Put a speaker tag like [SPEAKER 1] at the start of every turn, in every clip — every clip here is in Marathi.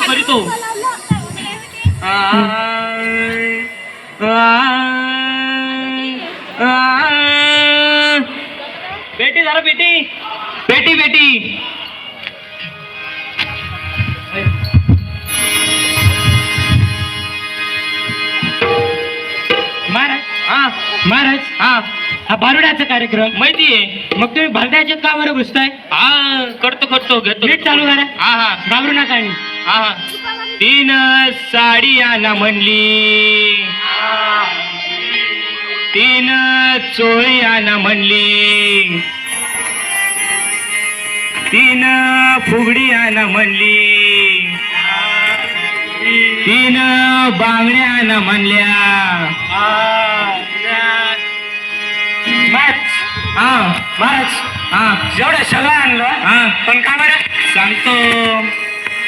[SPEAKER 1] करीतो बेटी जरा बेटी बेटी बेटी
[SPEAKER 2] महाराज
[SPEAKER 1] हा
[SPEAKER 2] महाराज
[SPEAKER 1] हा
[SPEAKER 2] हा भारुडाचा कार्यक्रम
[SPEAKER 1] माहिती आहे.
[SPEAKER 2] मग तुम्ही भरत्याच्यात का बरं घुसताय?
[SPEAKER 1] हा करतो करतो घेतो
[SPEAKER 2] नीट चालू करा.
[SPEAKER 1] हा हा
[SPEAKER 2] घाबरू नका आणि.
[SPEAKER 1] हा हा तीन साडी आणा म्हणली तीन चोळी आणा म्हणली तीन फुगडी आणा म्हणली तीन बांगड्या आणा म्हणल्या हा
[SPEAKER 2] महाराज
[SPEAKER 1] हा
[SPEAKER 2] जेवढं सगळं आणलं
[SPEAKER 1] हा
[SPEAKER 2] पण का बरं?
[SPEAKER 1] सांगतो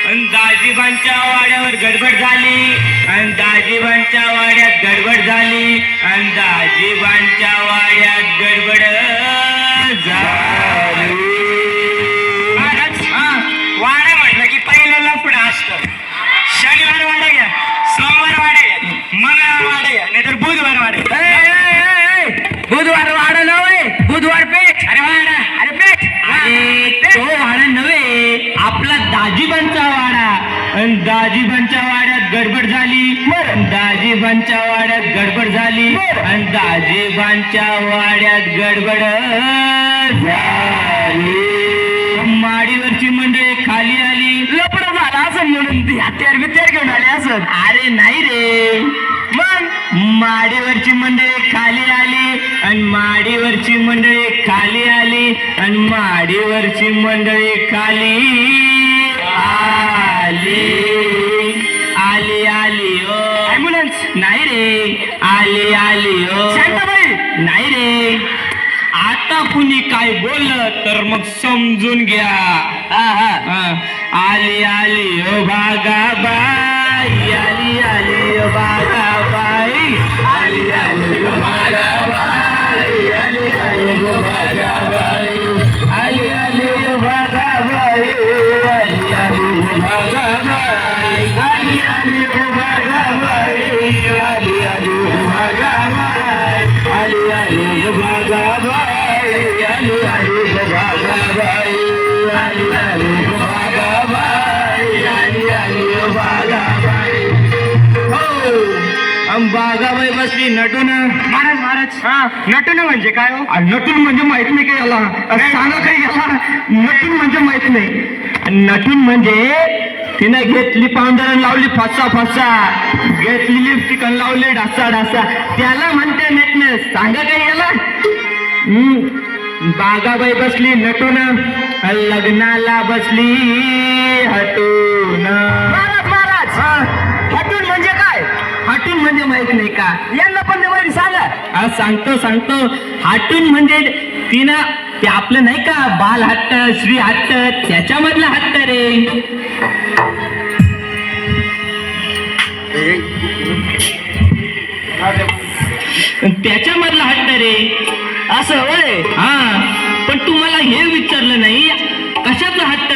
[SPEAKER 1] आणि दाजीबांच्या वाड्यावर गडबड झाली आणि दाजीबांच्या वाड्यात गडबड झाली आणि दाजीबांच्या वाड्यात गडबड झाली.
[SPEAKER 2] महाराज
[SPEAKER 1] हा
[SPEAKER 2] वाडा म्हटलं की पहिलं लफडं असतं. शनिवार वाडा घ्या, सोमवार वाडा घ्या, मंगळवार वाडा घ्या, नाहीतर बुधवार वाडा घ्या.
[SPEAKER 1] बुधवार वाडा नव्हे बुधवार पेठ.
[SPEAKER 2] अरे वाडा, अरे पेट.
[SPEAKER 1] तो वाडा नव्हे आपला दाजीबांचा वाडा आणि दाजीबांच्या वाड्यात गडबड झाली दाजीबांच्या वाड्यात गडबड झाली आणि दाजीबांच्या वाड्यात गडबड झाली. माडीवरची मंडळी खाली आली
[SPEAKER 2] लफडं झालं असं म्हणून ती हत्यार बित्यार घेऊन आले असं.
[SPEAKER 1] अरे नाही रे मग माडीवरची मंडळी खाली आली आणि माडीवरची मंडळी खाली आली आणि माडीवरची मंडळी खाली आली आली आली ओ
[SPEAKER 2] ॲम्ब्युलन्स.
[SPEAKER 1] नाही रे आली आली ओ
[SPEAKER 2] शांताबाई.
[SPEAKER 1] नाही रे आता कुणी काय बोललं तर मग समजून घ्या. हा. आली आली ओ भागाबाई आली आली ओ भागाबाई आली आली ओ भागाबाई आली आली ओ भागाबाई आली आली ओ भागाबाई आली आली ओ भागाबाई आली आली ओ भागाबाई आली आली ओ भागाबाई आली आली ओ भागाबाई आली आली ओ भागाबाई आली आली ओ भागाबाई आली आली ओ भागाबाई. हो बागाबाई बसली नटून.
[SPEAKER 2] महाराज महाराज
[SPEAKER 1] हा
[SPEAKER 2] नटून म्हणजे काय हो?
[SPEAKER 1] नटून म्हणजे माहित नाही का याला सांगा काही याला नटून म्हणजे माहित नाही. नटून म्हणजे तिने घेतली पावडर आणि लावली फसा फसा घेतली लिपस्टिक आणि लावली ढासा ढासा त्याला म्हणते नटणं. सांगा काही याला. बागाबाई बसली नटून लग्नाला बसली हटून.
[SPEAKER 2] महाराज महाराज हटून म्हणजे काय?
[SPEAKER 1] हटून म्हणजे माहित नाही का?
[SPEAKER 2] यांना पण ते माहिती सांगा.
[SPEAKER 1] सांगतो सांगतो हाटून म्हणजे तिनं ते आपलं नाही का बाल हट्ट श्री हट्ट त्याच्यामधला हट्ट रे. त्याच्यामधला हट्ट रे.
[SPEAKER 2] असं होय.
[SPEAKER 1] हा पण तुम्हाला हे विचारलं नाही कशाचा हट्ट.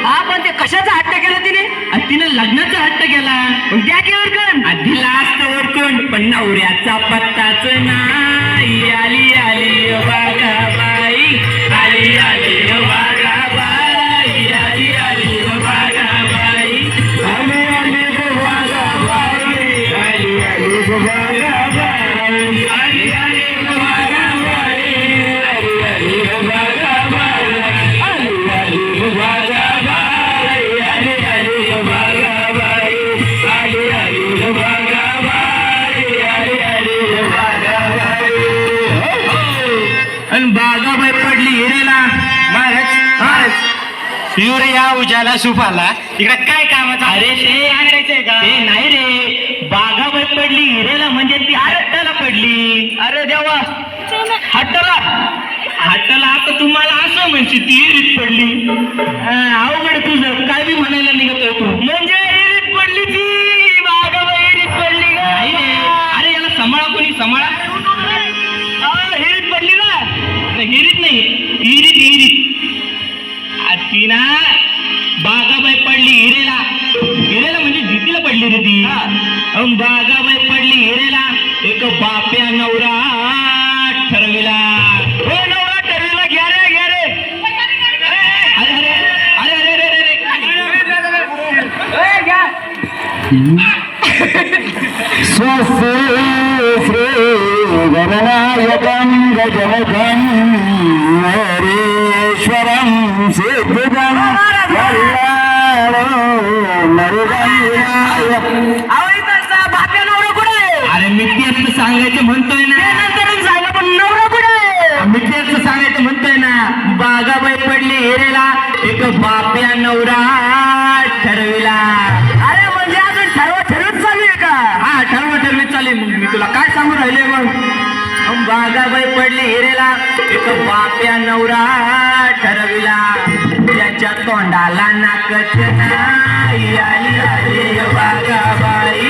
[SPEAKER 2] हा पण ते कशाचा हट्ट केला तिने?
[SPEAKER 1] तिनं लग्नाचा हट्ट केला.
[SPEAKER 2] मग त्या की ओळखण?
[SPEAKER 1] आधीला असतं ओळखून पण नवऱ्याचा पत्ताच नाही. आली आली ओ बागाबाई आली आली ओ बागाबाई आली आली ओ बागाबाई आली आली ओ बागाबाई आली आली ओ बागाबाई आली आली ओ बागाबाई आली आली ओ बागाबाई आली आली ओ बागाबाई आली आली ओ बागाबाई आली आली ओ बागाबाई आली आली ओ बागाबाई. आणि बागाबाई पडली हिरेला. महाराज महाराज
[SPEAKER 2] शिवरया उजाला सुपाला इकडे काय कामाचं?
[SPEAKER 1] अरे ते
[SPEAKER 2] आणायचंय का?
[SPEAKER 1] ते नाही रे बागाबाई पडली हिरेला म्हणजे ती हट्टाला पडली.
[SPEAKER 2] अरे देवा
[SPEAKER 1] हट्टाला हट्टाला आता तुम्हाला असं म्हणशी ती हिरीत पडली. अवघड तुझं काय बी म्हणायला निघतोय तू.
[SPEAKER 2] म्हणजे हिरीत पडली ती बागाबाई हिरीत पडली का?
[SPEAKER 1] नाही रे. अरे याला सांभाळा कोणी सांभाळा.
[SPEAKER 2] हिरीत पडली ना?
[SPEAKER 1] हिरीत नाही हिरीत हिरीत. ती ना बागाबाई पडली हिरेला हिरेला म्हणजे जितीला पडली रे ती बागाबाई पडली हिरेला एक बाप्या नवरा ठरविला हो नवरा ठरविला घ्या रे अरे अरे अरे अरे अरे अरे घ्या
[SPEAKER 2] स्वस्ति श्री गणनायकं गजमुखं हरीश्वरं सिद्धं
[SPEAKER 1] अरे मी तेच सांगायचं म्हणतोय ना सांगा पण नवरा कुठे मी तेच सांगायचं म्हणतोय ना बागाबाई पडली हिरेला एक बाप्या नवरा ठरविला अरे म्हणजे अजून ठरवत चालू आहे का हा ठरवत चालू आहे मग मी तुला काय सांगू राहिले मग बागाबाई पडली हिरेला एक बाप्या नवरा ठरविला त्याच्या तोंडाला नाकच नाही आली आली बागाबाई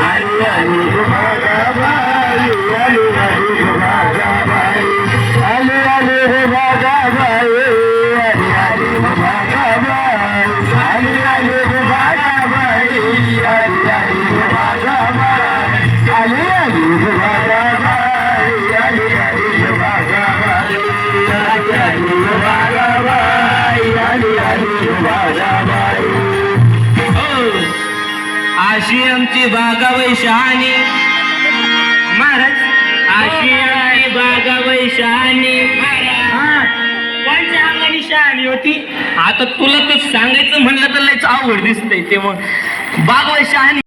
[SPEAKER 1] आली आली बागाबाई आली आली बागाबाई
[SPEAKER 2] आली आली बागाबाई आली आली बागाबाई आली आली बागाबाई आली आली बागाबाई आली आली बागाबाई आली आली बागाबाई आली आली बागाबाई
[SPEAKER 1] अशी आमची बागाबाई शहाणी महाराज अशी आमची बागाबाई शहाणी कोणत्या अंगाने शहाणी होती आता तुला तर सांगायचं म्हणलं तर लयच अवघड दिसतंय ते मग बागाबाई शहाणी